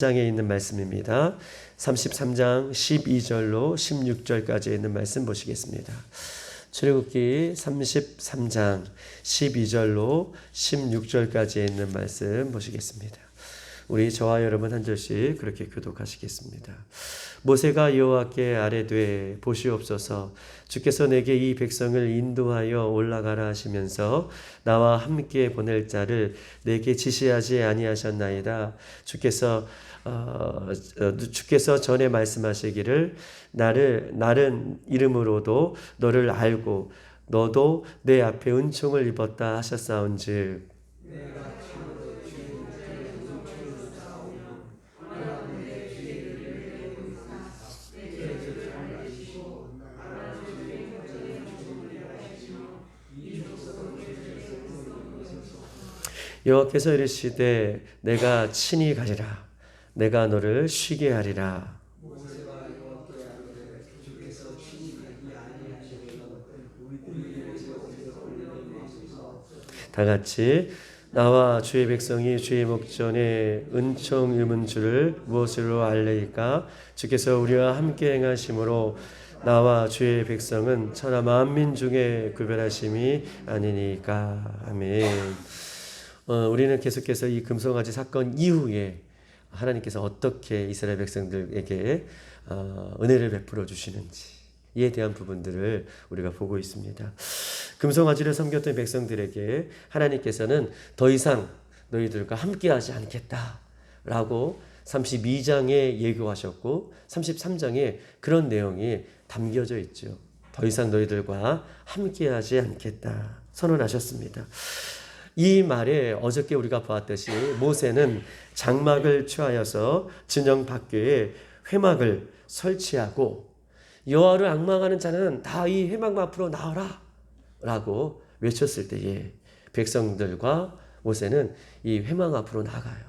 장에 있는 말씀입니다. 33장 12절로 16절까지 있는 말씀 보시겠습니다. 출애굽기 33장 12절로 16절까지 있는 말씀 보시겠습니다. 우리 저와 여러분 한 절씩 그렇게 교독하시겠습니다. 모세가 여호와께 아뢰되 보시옵소서, 주께서 내게 이 백성을 인도하여 올라가라 하시면서 나와 함께 보낼 자를 내게 지시하지 아니하셨나이다. 주께서 전에 말씀하시기를 나는 이름으로도 너를 알고 너도 내 앞에 은총을 입었다 하셨사온즉 여호와께서 이르시되 내가 친히 가리라. 내가 너를 쉬게 하리라. 다 같이 나와 주의 백성이 주의 목전에 은총 입은 줄을 무엇으로 알리까? 주께서 우리와 함께 행하심으로 나와 주의 백성은 천하 만민 중에 구별하심이 아니니까. 아멘. 우리는 계속해서 이 금송아지 사건 이후에 하나님께서 어떻게 이스라엘 백성들에게 은혜를 베풀어 주시는지에 대한 부분들을 우리가 보고 있습니다. 금송아지를 섬겼던 백성들에게 하나님께서는 더 이상 너희들과 함께하지 않겠다라고 32장에 예고하셨고 33장에 그런 내용이 담겨져 있죠. 더 이상 너희들과 함께하지 않겠다 선언하셨습니다. 이 말에 어저께 우리가 보았듯이 모세는 장막을 취하여서 진영 밖에 회막을 설치하고 여호와를 앙망하는 자는 다 이 회막 앞으로 나오라 라고 외쳤을 때에 백성들과 모세는 이 회막 앞으로 나가요.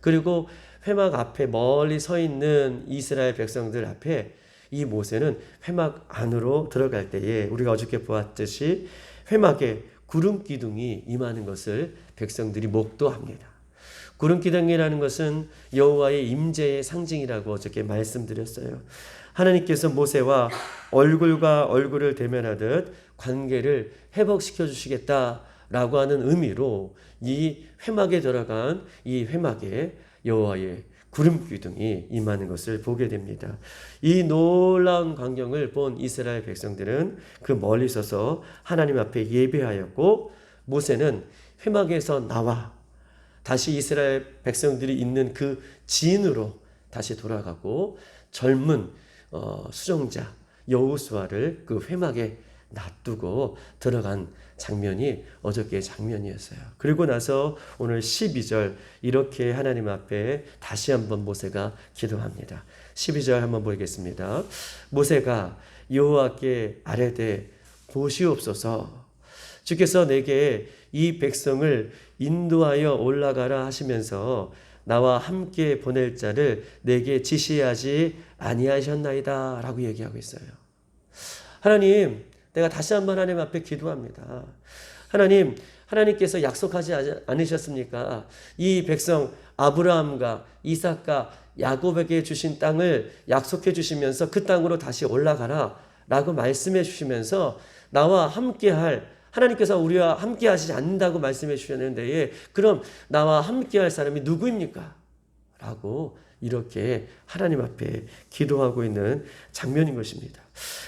그리고 회막 앞에 멀리 서 있는 이스라엘 백성들 앞에 이 모세는 회막 안으로 들어갈 때에 우리가 어저께 보았듯이 회막에 구름 기둥이 임하는 것을 백성들이 목도합니다. 구름 기둥이라는 것은 여호와의 임재의 상징이라고 어저께 말씀드렸어요. 하나님께서 모세와 얼굴과 얼굴을 대면하듯 관계를 회복시켜 주시겠다라고 하는 의미로 이 회막에 들어간 이 회막에 여호와의 구름 기둥이 임하는 것을 보게 됩니다. 이 놀라운 광경을 본 이스라엘 백성들은 그 멀리 서서 하나님 앞에 예배하였고 모세는 회막에서 나와 다시 이스라엘 백성들이 있는 그 진으로 다시 돌아가고 젊은 수종자 여호수아를 그 회막에 놔두고 들어간 장면이 어저께의 장면이었어요. 그리고 나서 오늘 12절 이렇게 하나님 앞에 다시 한번 모세가 기도합니다. 12절 한번 보겠습니다. 모세가 여호와께 아뢰되 보시옵소서, 주께서 내게 이 백성을 인도하여 올라가라 하시면서 나와 함께 보낼 자를 내게 지시하지 아니하셨나이다 라고 얘기하고 있어요. 하나님, 내가 다시 한번 하나님 앞에 기도합니다. 하나님께서 약속하지 않으셨습니까? 이 백성 아브라함과 이삭과 야곱에게 주신 땅을 약속해 주시면서 그 땅으로 다시 올라가라 라고 말씀해 주시면서 나와 함께할, 하나님께서 우리와 함께 하시지 않는다고 말씀해 주셨는데 그럼 나와 함께할 사람이 누구입니까? 라고 이렇게 하나님 앞에 기도하고 있는 장면인 것입니다.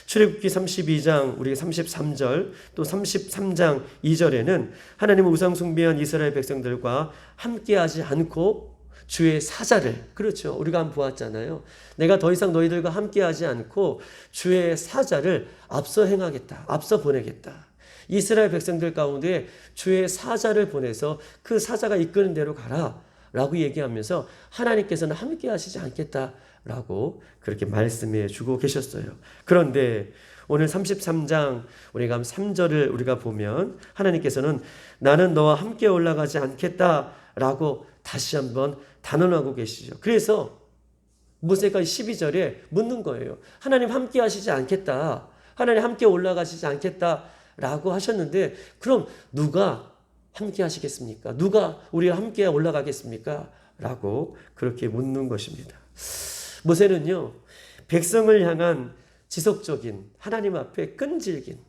출애굽기 32장 우리 33절 또 33장 2절에는 하나님은 우상 숭배한 이스라엘 백성들과 함께하지 않고 주의 사자를, 그렇죠, 우리가 한번 보았잖아요. 내가 더 이상 너희들과 함께하지 않고 주의 사자를 앞서 행하겠다, 앞서 보내겠다. 이스라엘 백성들 가운데 주의 사자를 보내서 그 사자가 이끄는 대로 가라 라고 얘기하면서 하나님께서는 함께 하시지 않겠다라고 그렇게 말씀해 주고 계셨어요. 그런데 오늘 33장 우리가 3절을 우리가 보면 하나님께서는 나는 너와 함께 올라가지 않겠다라고 다시 한번 단언하고 계시죠. 그래서 모세가 12절에 묻는 거예요. 하나님 함께 하시지 않겠다, 하나님 함께 올라가시지 않겠다라고 하셨는데 그럼 누가 함께 하시겠습니까? 누가 우리와 함께 올라가겠습니까? 라고 그렇게 묻는 것입니다. 모세는요, 백성을 향한 지속적인 하나님 앞에 끈질긴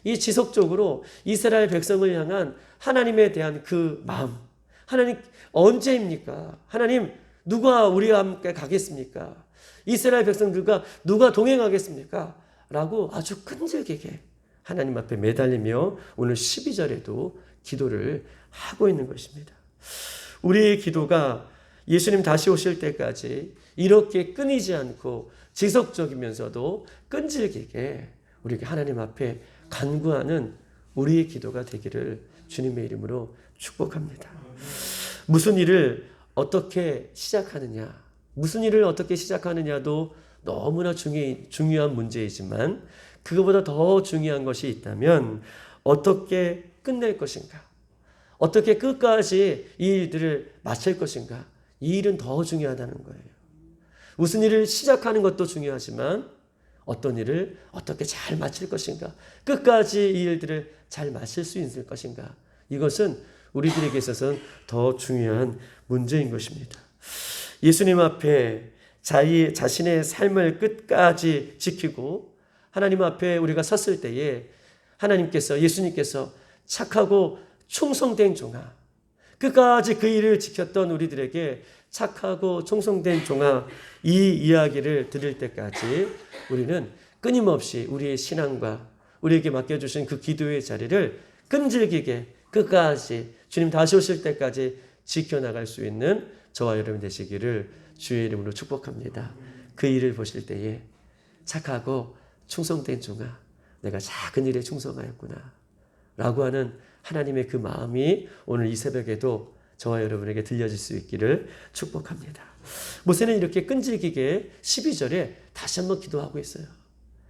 이 지속적으로 이스라엘 백성을 향한 하나님에 대한 그 마음, 하나님 언제입니까? 하나님 누가 우리와 함께 가겠습니까? 이스라엘 백성들과 누가 동행하겠습니까? 라고 아주 끈질기게 하나님 앞에 매달리며 오늘 12절에도 기도를 하고 있는 것입니다. 우리의 기도가 예수님 다시 오실 때까지 이렇게 끊이지 않고 지속적이면서도 끈질기게 우리에게 하나님 앞에 간구하는 우리의 기도가 되기를 주님의 이름으로 축복합니다. 무슨 일을 어떻게 시작하느냐, 무슨 일을 어떻게 시작하느냐도 너무나 중요한 문제이지만 그것보다 더 중요한 것이 있다면 어떻게 끝낼 것인가, 어떻게 끝까지 이 일들을 마칠 것인가, 이 일은 더 중요하다는 거예요. 무슨 일을 시작하는 것도 중요하지만 어떤 일을 어떻게 잘 마칠 것인가, 끝까지 이 일들을 잘 마칠 수 있을 것인가, 이것은 우리들에게 있어서는 더 중요한 문제인 것입니다. 예수님 앞에 자신의 삶을 끝까지 지키고 하나님 앞에 우리가 섰을 때에 예수님께서 착하고 충성된 종아, 끝까지 그 일을 지켰던 우리들에게 착하고 충성된 종아, 이 이야기를 들을 때까지 우리는 끊임없이 우리의 신앙과 우리에게 맡겨주신 그 기도의 자리를 끈질기게 끝까지 주님 다시 오실 때까지 지켜나갈 수 있는 저와 여러분 되시기를 주의 이름으로 축복합니다. 그 일을 보실 때에 착하고 충성된 종아, 내가 작은 일에 충성하였구나 라고 하는 하나님의 그 마음이 오늘 이 새벽에도 저와 여러분에게 들려질 수 있기를 축복합니다. 모세는 이렇게 끈질기게 12절에 다시 한번 기도하고 있어요.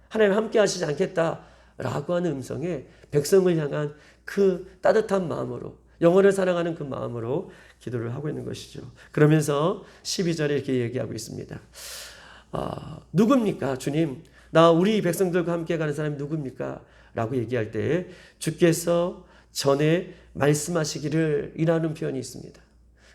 하나님 함께 하시지 않겠다라고 하는 음성에 백성을 향한 그 따뜻한 마음으로, 영혼을 사랑하는 그 마음으로 기도를 하고 있는 것이죠. 그러면서 12절에 이렇게 얘기하고 있습니다. 누굽니까? 주님, 우리 백성들과 함께 가는 사람이 누굽니까? 라고 얘기할 때 주께서 전에 말씀하시기를 이라는 표현이 있습니다.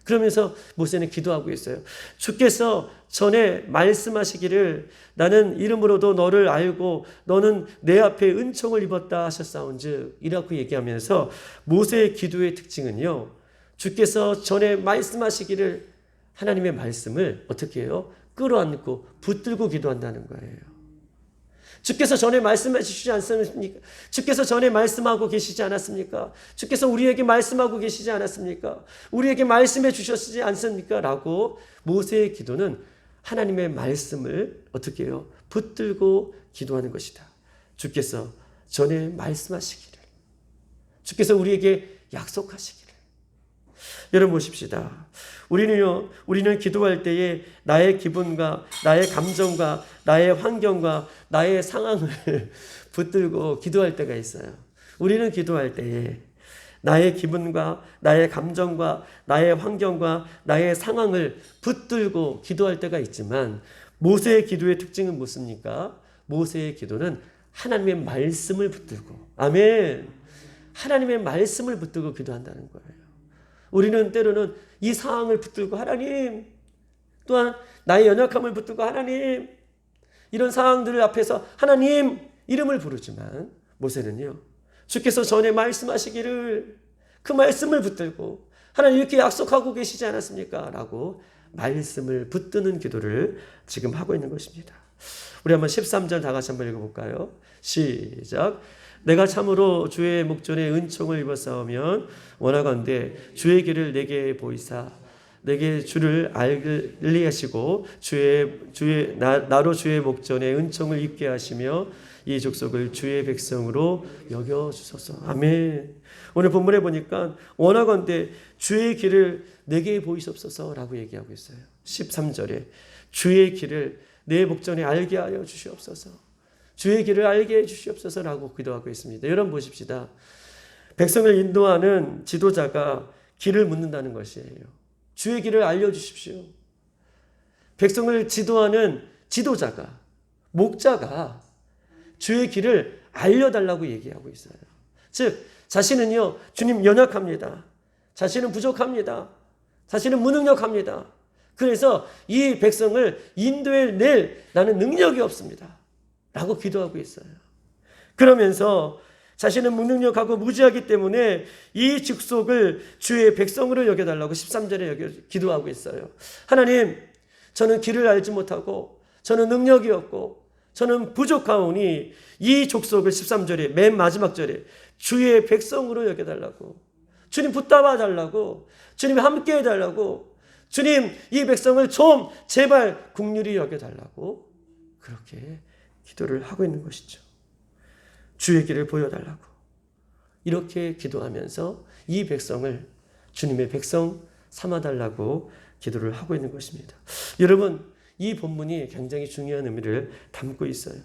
그러면서 모세는 기도하고 있어요. 주께서 전에 말씀하시기를 나는 이름으로도 너를 알고 너는 내 앞에 은총을 입었다 하셨사온즉 이라고 얘기하면서 모세의 기도의 특징은요, 주께서 전에 말씀하시기를 하나님의 말씀을 어떻게 해요? 끌어안고 붙들고 기도한다는 거예요. 주께서 전에 말씀해 주시지 않습니까? 주께서 전에 말씀하고 계시지 않았습니까? 주께서 우리에게 말씀하고 계시지 않았습니까? 우리에게 말씀해 주셨지 않습니까? 라고 모세의 기도는 하나님의 말씀을 어떻게 해요? 붙들고 기도하는 것이다. 주께서 전에 말씀하시기를, 주께서 우리에게 약속하시기를. 여러분 보십시다. 우리는 기도할 때에 나의 기분과 나의 감정과 나의 환경과 나의 상황을 붙들고 기도할 때가 있어요. 우리는 기도할 때에 나의 기분과 나의 감정과 나의 환경과 나의 상황을 붙들고 기도할 때가 있지만 모세의 기도의 특징은 무엇입니까? 모세의 기도는 하나님의 말씀을 붙들고, 아멘, 하나님의 말씀을 붙들고 기도한다는 거예요. 우리는 때로는 이 상황을 붙들고 하나님, 또한 나의 연약함을 붙들고 하나님, 이런 상황들 앞에서 하나님 이름을 부르지만 모세는요, 주께서 전에 말씀하시기를 그 말씀을 붙들고 하나님 이렇게 약속하고 계시지 않았습니까? 라고 말씀을 붙드는 기도를 지금 하고 있는 것입니다. 우리 한번 13절 다 같이 한번 읽어볼까요? 시작. 내가 참으로 주의 목전에 은총을 입었사오면 원하건대 주의 길을 내게 보이사 내게 주를 알게 하시고 나로 주의 목전에 은총을 입게 하시며 이 족속을 주의 백성으로 여겨주소서. 아멘. 오늘 본문에 보니까 원하건대 주의 길을 내게 보이시옵소서라고 얘기하고 있어요. 13절에 주의 길을 내 목전에 알게 하여 주시옵소서, 주의 길을 알게 해 주시옵소서라고 기도하고 있습니다. 여러분 보십시다. 백성을 인도하는 지도자가 길을 묻는다는 것이에요. 주의 길을 알려주십시오. 백성을 지도하는 지도자가, 목자가 주의 길을 알려달라고 얘기하고 있어요. 즉 자신은요, 주님 연약합니다. 자신은 부족합니다. 사실은 무능력합니다. 그래서 이 백성을 인도해 낼 나는 능력이 없습니다. 라고 기도하고 있어요. 그러면서 자신은 무능력하고 무지하기 때문에 이 족속을 주의 백성으로 여겨달라고 13절에 기도하고 있어요. 하나님, 저는 길을 알지 못하고 저는 능력이 없고 저는 부족하오니 이 족속을 13절에 맨 마지막 절에 주의 백성으로 여겨달라고, 주님 붙잡아 달라고, 주님 함께 해달라고, 주님 이 백성을 좀 제발 긍휼히 여겨달라고 그렇게 기도를 하고 있는 것이죠. 주의 길을 보여달라고 이렇게 기도하면서 이 백성을 주님의 백성 삼아달라고 기도를 하고 있는 것입니다. 여러분, 이 본문이 굉장히 중요한 의미를 담고 있어요.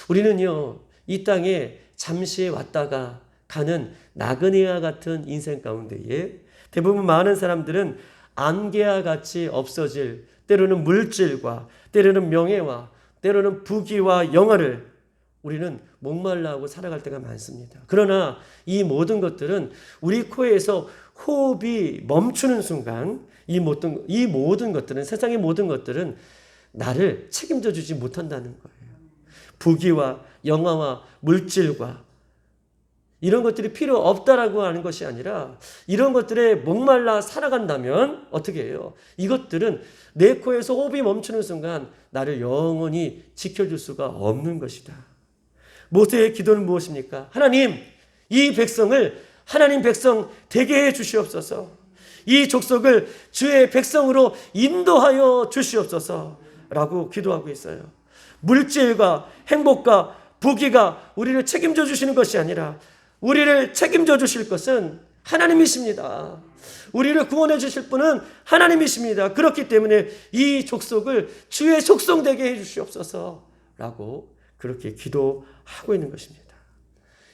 우리는요, 이 땅에 잠시 왔다가 가는 나그네와 같은 인생 가운데에 대부분 많은 사람들은 안개와 같이 없어질, 때로는 물질과 때로는 명예와 때로는 부귀와 영화를 우리는 목말라하고 살아갈 때가 많습니다. 그러나 이 모든 것들은 우리 코에서 호흡이 멈추는 순간 이 모든 것들은, 세상의 모든 것들은 나를 책임져 주지 못한다는 거예요. 부귀와 영화와 물질과 이런 것들이 필요 없다라고 하는 것이 아니라 이런 것들에 목말라 살아간다면 어떻게 해요? 이것들은 내 코에서 호흡이 멈추는 순간 나를 영원히 지켜줄 수가 없는 것이다. 모세의 기도는 무엇입니까? 하나님, 이 백성을 하나님 백성 되게 해 주시옵소서. 이 족속을 주의 백성으로 인도하여 주시옵소서 라고 기도하고 있어요. 물질과 행복과 부귀가 우리를 책임져 주시는 것이 아니라 우리를 책임져 주실 것은 하나님이십니다. 우리를 구원해 주실 분은 하나님이십니다. 그렇기 때문에 이 족속을 주의 족속 되게 해 주시옵소서 라고 그렇게 기도하고 있는 것입니다.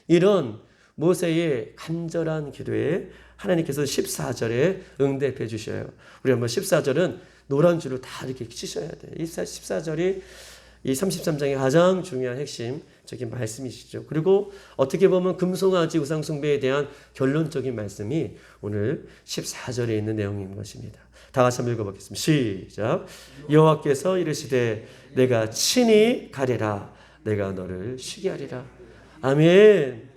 이런 모세의 간절한 기도에 하나님께서 14절에 응답해 주셔요. 우리 한번 14절은 노란 줄로 다 이렇게 치셔야 돼요. 이 14절이 이 33장의 가장 중요한 핵심적인 말씀이시죠. 그리고 어떻게 보면 금송아지 우상숭배에 대한 결론적인 말씀이 오늘 14절에 있는 내용인 것입니다. 다 같이 한번 읽어보겠습니다. 시작. 여호와께서 이르시되 내가 친히 가리라. 내가 너를 쉬게 하리라. 아멘.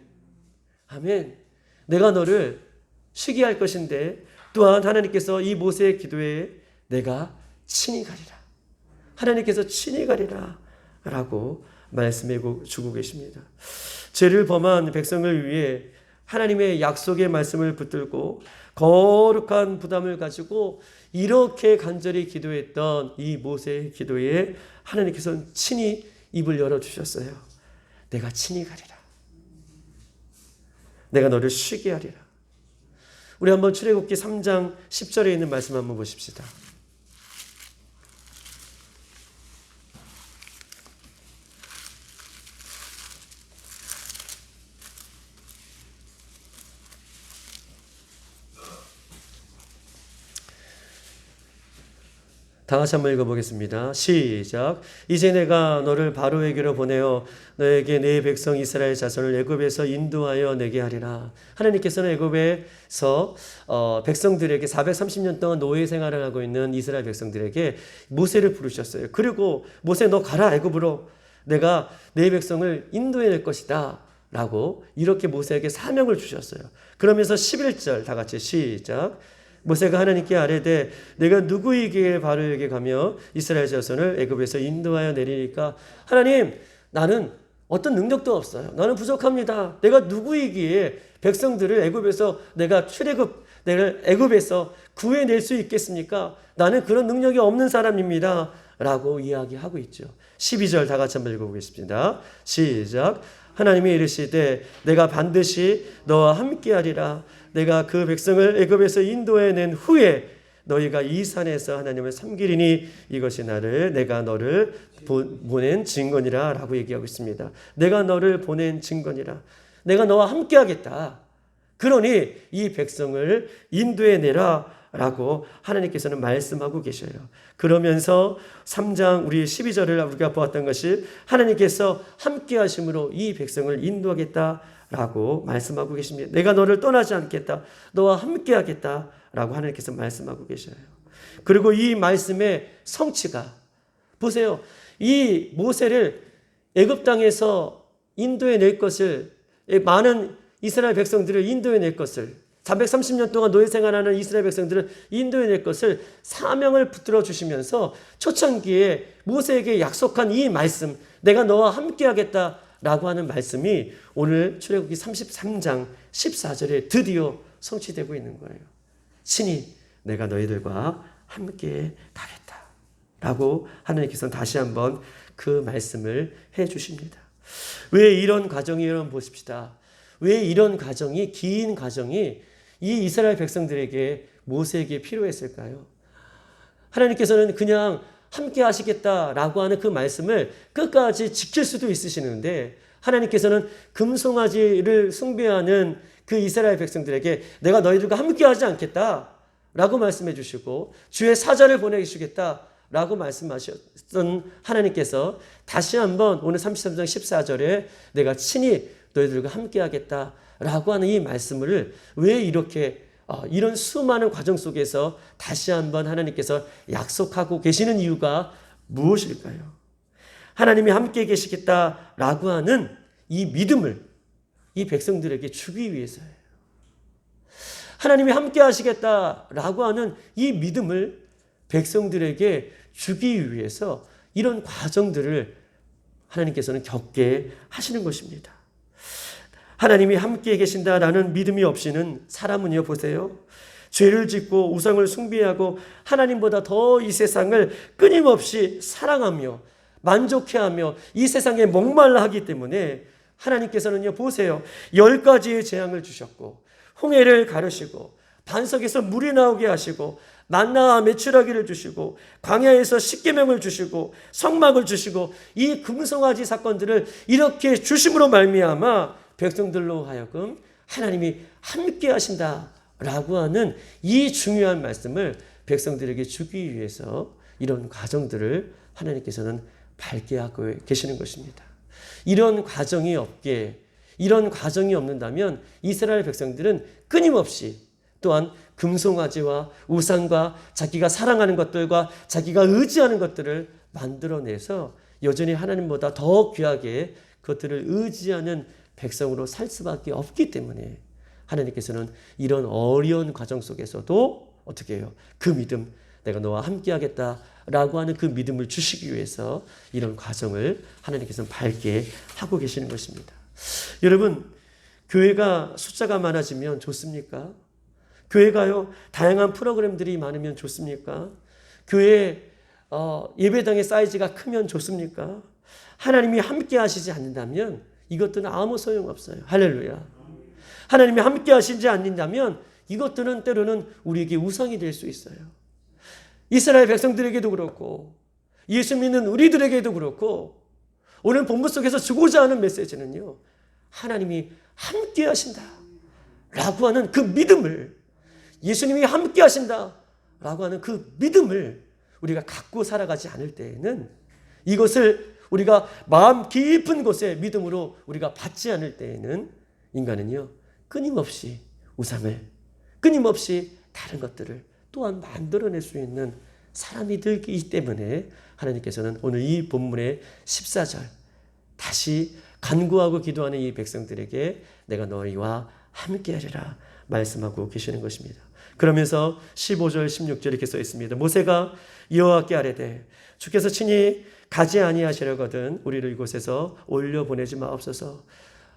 아멘. 내가 너를 쉬게 할 것인데 또한 하나님께서 이 모세의 기도에 내가 친히 가리라. 하나님께서 친히 가리라 라고 말씀해 주고 계십니다. 죄를 범한 백성을 위해 하나님의 약속의 말씀을 붙들고 거룩한 부담을 가지고 이렇게 간절히 기도했던 이 모세의 기도에 하나님께서는 친히 입을 열어주셨어요. 내가 친히 가리라. 내가 너를 쉬게 하리라. 우리 한번 출애굽기 3장 10절에 있는 말씀 한번 보십시다. 다 같이 한번 읽어보겠습니다. 시작. 이제 내가 너를 바로에게로 보내어 너에게 내 백성 이스라엘 자손을 애굽에서 인도하여 내게 하리라. 하나님께서는 애굽에서 백성들에게 430년 동안 노예 생활을 하고 있는 이스라엘 백성들에게 모세를 부르셨어요. 그리고 모세 너 가라 애굽으로 내가 내 백성을 인도해 낼 것이다 라고 이렇게 모세에게 사명을 주셨어요. 그러면서 11절 다 같이 시작. 모세가 하나님께 아뢰되 내가 누구이기에 바로에게 가며 이스라엘 자손을 애굽에서 인도하여 내리니까 하나님 나는 어떤 능력도 없어요. 나는 부족합니다. 내가 누구이기에 백성들을 애굽에서 내가 애굽에서 구해낼 수 있겠습니까? 나는 그런 능력이 없는 사람입니다. 라고 이야기하고 있죠. 12절 다 같이 한번 읽어보겠습니다. 시작. 하나님이 이르시되 내가 반드시 너와 함께하리라. 내가 그 백성을 애굽에서 인도해낸 후에 너희가 이 산에서 하나님을 섬기리니 이것이 내가 너를 보낸 증거니라 라고 얘기하고 있습니다. 내가 너를 보낸 증거니라. 내가 너와 함께하겠다. 그러니 이 백성을 인도해내라 라고 하나님께서는 말씀하고 계셔요. 그러면서 3장 우리 12절을 우리가 보았던 것이 하나님께서 함께 하심으로 이 백성을 인도하겠다 라고 말씀하고 계십니다. 내가 너를 떠나지 않겠다. 너와 함께 하겠다 라고 하나님께서 말씀하고 계셔요. 그리고 이 말씀의 성취가 보세요. 이 모세를 애굽 땅에서 인도해 낼 것을, 많은 이스라엘 백성들을 인도해 낼 것을, 430년 동안 노예 생활하는 이스라엘 백성들을 인도해 낼 것을 사명을 붙들어 주시면서 초창기에 모세에게 약속한 이 말씀, 내가 너와 함께 하겠다라고 하는 말씀이 오늘 출애굽기 33장 14절에 드디어 성취되고 있는 거예요. 친히 내가 너희들과 함께 가겠다 라고 하나님께서는 다시 한번 그 말씀을 해 주십니다. 왜 이런 과정이, 여러분 보십시다. 왜 이런 과정이, 긴 과정이 이 이스라엘 백성들에게, 모세에게 필요했을까요? 하나님께서는 그냥 함께 하시겠다라고 하는 그 말씀을 끝까지 지킬 수도 있으시는데, 하나님께서는 금송아지를 숭배하는 그 이스라엘 백성들에게 내가 너희들과 함께 하지 않겠다라고 말씀해 주시고, 주의 사자를 보내주시겠다라고 말씀하셨던 하나님께서 다시 한번 오늘 33장 14절에 내가 친히 너희들과 함께 하겠다라고 하는 이 말씀을 왜 이렇게 이런 수많은 과정 속에서 다시 한번 하나님께서 약속하고 계시는 이유가 무엇일까요? 하나님이 함께 계시겠다라고 하는 이 믿음을 이 백성들에게 주기 위해서예요. 하나님이 함께 하시겠다라고 하는 이 믿음을 백성들에게 주기 위해서 이런 과정들을 하나님께서는 겪게 하시는 것입니다. 하나님이 함께 계신다라는 믿음이 없이는 사람은요, 보세요. 죄를 짓고 우상을 숭배하고 하나님보다 더 이 세상을 끊임없이 사랑하며 만족해하며 이 세상에 목말라 하기 때문에 하나님께서는요, 보세요. 10가지의 재앙을 주셨고 홍해를 가르시고 반석에서 물이 나오게 하시고 만나와 메추라기를 주시고 광야에서 십계명을 주시고 성막을 주시고 이 금송아지 사건들을 이렇게 주심으로 말미암아 백성들로 하여금 하나님이 함께 하신다라고 하는 이 중요한 말씀을 백성들에게 주기 위해서 이런 과정들을 하나님께서는 밟게 하고 계시는 것입니다. 이런 과정이 없는다면 이스라엘 백성들은 끊임없이 또한 금송아지와 우상과 자기가 사랑하는 것들과 자기가 의지하는 것들을 만들어내서 여전히 하나님보다 더 귀하게 그것들을 의지하는 백성으로 살 수밖에 없기 때문에 하나님께서는 이런 어려운 과정 속에서도 어떻게 해요? 그 믿음, 내가 너와 함께 하겠다라고 하는 그 믿음을 주시기 위해서 이런 과정을 하나님께서는 밟게 하고 계시는 것입니다. 여러분, 교회가 숫자가 많아지면 좋습니까? 교회가요, 다양한 프로그램들이 많으면 좋습니까? 교회 예배당의 사이즈가 크면 좋습니까? 하나님이 함께 하시지 않는다면 이것들은 아무 소용없어요. 할렐루야. 하나님이 함께 하시지 않는다면 이것들은 때로는 우리에게 우상이 될 수 있어요. 이스라엘 백성들에게도 그렇고 예수 믿는 우리들에게도 그렇고 오늘 본문 속에서 주고자 하는 메시지는요, 하나님이 함께 하신다 라고 하는 그 믿음을, 예수님이 함께 하신다 라고 하는 그 믿음을 우리가 갖고 살아가지 않을 때에는, 이것을 우리가 마음 깊은 곳에 믿음으로 우리가 받지 않을 때에는 인간은요, 끊임없이 우상을, 끊임없이 다른 것들을 또한 만들어낼 수 있는 사람이 되기 때문에 하나님께서는 오늘 이 본문의 14절 다시 간구하고 기도하는 이 백성들에게 내가 너희와 함께하리라 말씀하고 계시는 것입니다. 그러면서 15절 16절 이렇게 써 있습니다. 모세가 여호와께 아뢰되 주께서 친히 가지 아니하시려거든 우리를 이곳에서 올려보내지 마옵소서.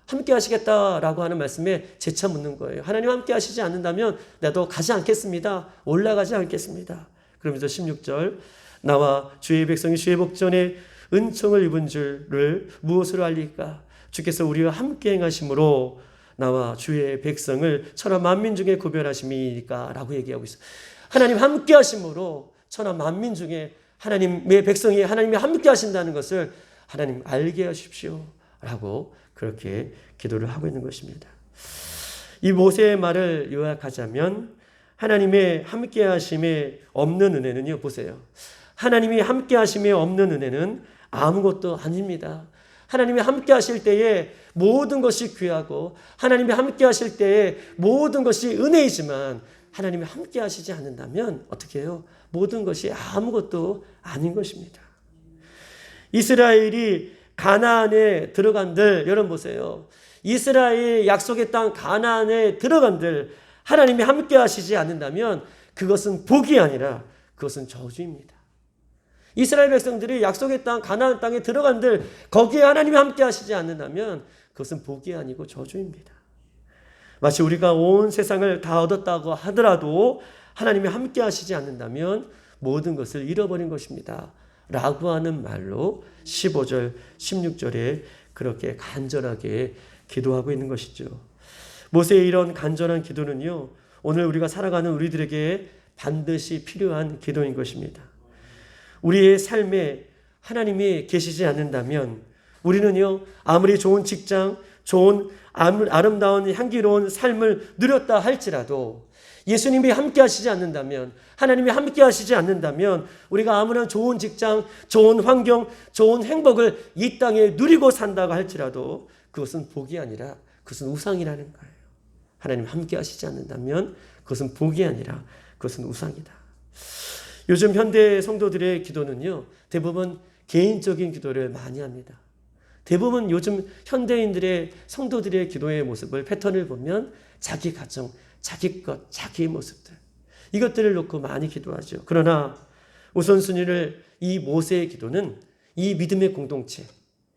함께 하시겠다라고 하는 말씀에 재차 묻는 거예요. 하나님 함께 하시지 않는다면 나도 가지 않겠습니다. 올라가지 않겠습니다. 그러면서 16절 나와 주의 백성이 주의 복전에 은총을 입은 줄을 무엇으로 알리까? 주께서 우리와 함께 행하심으로 나와 주의 백성을 천하 만민 중에 구별하심이니까 라고 얘기하고 있어요. 하나님 함께 하심으로 천하 만민 중에 하나님의 백성이 하나님이 함께 하신다는 것을 하나님 알게 하십시오 라고 그렇게 기도를 하고 있는 것입니다. 이 모세의 말을 요약하자면 하나님의 함께 하심에 없는 은혜는요, 보세요. 하나님이 함께 하심에 없는 은혜는 아무것도 아닙니다. 하나님이 함께 하실 때에 모든 것이 귀하고 하나님이 함께 하실 때에 모든 것이 은혜이지만 하나님이 함께 하시지 않는다면 어떻게 해요? 모든 것이 아무것도 아닌 것입니다. 이스라엘이 가나안에 들어간들, 여러분 보세요. 이스라엘 약속의 땅 가나안에 들어간들 하나님이 함께 하시지 않는다면 그것은 복이 아니라 그것은 저주입니다. 이스라엘 백성들이 약속의 땅 가나안 땅에 들어간들 거기에 하나님이 함께 하시지 않는다면 그것은 복이 아니고 저주입니다. 마치 우리가 온 세상을 다 얻었다고 하더라도 하나님이 함께 하시지 않는다면 모든 것을 잃어버린 것입니다. 라고 하는 말로 15절, 16절에 그렇게 간절하게 기도하고 있는 것이죠. 모세의 이런 간절한 기도는요, 오늘 우리가 살아가는 우리들에게 반드시 필요한 기도인 것입니다. 우리의 삶에 하나님이 계시지 않는다면 우리는요, 아무리 좋은 직장, 좋은 아름다운 향기로운 삶을 누렸다 할지라도 예수님이 함께 하시지 않는다면, 하나님이 함께 하시지 않는다면 우리가 아무런 좋은 직장, 좋은 환경, 좋은 행복을 이 땅에 누리고 산다고 할지라도 그것은 복이 아니라 그것은 우상이라는 거예요. 하나님 함께 하시지 않는다면 그것은 복이 아니라 그것은 우상이다. 요즘 현대 성도들의 기도는요, 대부분 개인적인 기도를 많이 합니다. 대부분 요즘 현대인들의 성도들의 기도의 모습을 패턴을 보면 자기 가정, 자기 것, 자기의 모습들, 이것들을 놓고 많이 기도하죠. 그러나 우선순위를 이 모세의 기도는 이 믿음의 공동체,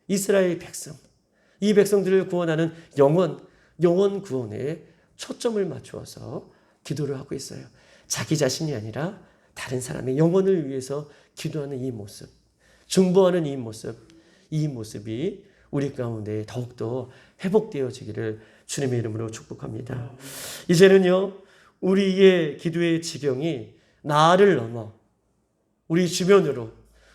이스라엘 백성, 이 백성들을 구원하는 영원 구원에 초점을 맞추어서 기도를 하고 있어요. 자기 자신이 아니라 다른 사람의 영혼을 위해서 기도하는 이 모습, 중보하는 이 모습이 우리 가운데 더욱더 회복되어지기를 주님의 이름으로 축복합니다. 이제는요, 우리의 기도의 지경이 나를 넘어 우리 주변으로,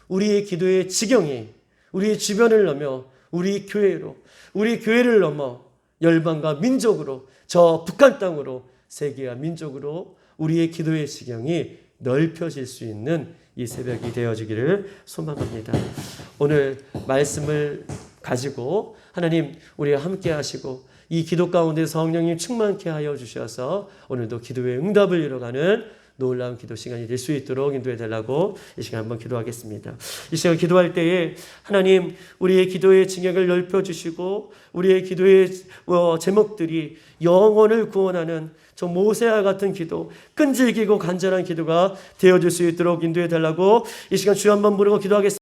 우리의 기도의 지경이 우리의 주변을 넘어 우리 교회로, 우리 교회를 넘어 열방과 민족으로, 저 북한 땅으로, 세계와 민족으로 우리의 기도의 지경이 넓혀질 수 있는 이 새벽이 되어지기를 소망합니다. 오늘 말씀을 가지고 하나님 우리와 함께 하시고 이 기도 가운데 성령님 충만케 하여 주셔서 오늘도 기도의 응답을 이뤄가는 놀라운 기도 시간이 될 수 있도록 인도해 달라고 이 시간 한번 기도하겠습니다. 이 시간 기도할 때에 하나님 우리의 기도의 징역을 넓혀주시고 우리의 기도의 제목들이 영혼을 구원하는 저 모세와 같은 기도, 끈질기고 간절한 기도가 되어줄 수 있도록 인도해 달라고 이 시간 주여 한번 부르고 기도하겠습니다.